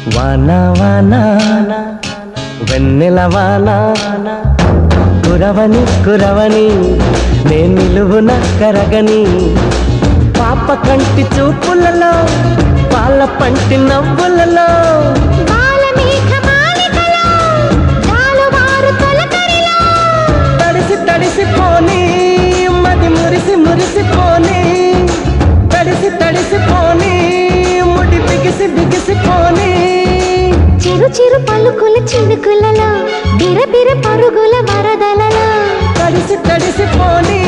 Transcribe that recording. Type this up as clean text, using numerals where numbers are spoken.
వానా వానా వెన్నెల వానా కురవని కురవని నే నిలువున కరగని పాప కంటి చూపులలో పాల పంటి నవ్వులలో తడిసి తడిసిపోని మది మురిసి మురిసిపోని తడిసి తడిసిపోని ముడి బిగిసి బిగిసిపోని చిరు చిరు పలుకుల చినుకులలో బిరబిర పరుగుల వరదలలో తడిసి తడిసిపోని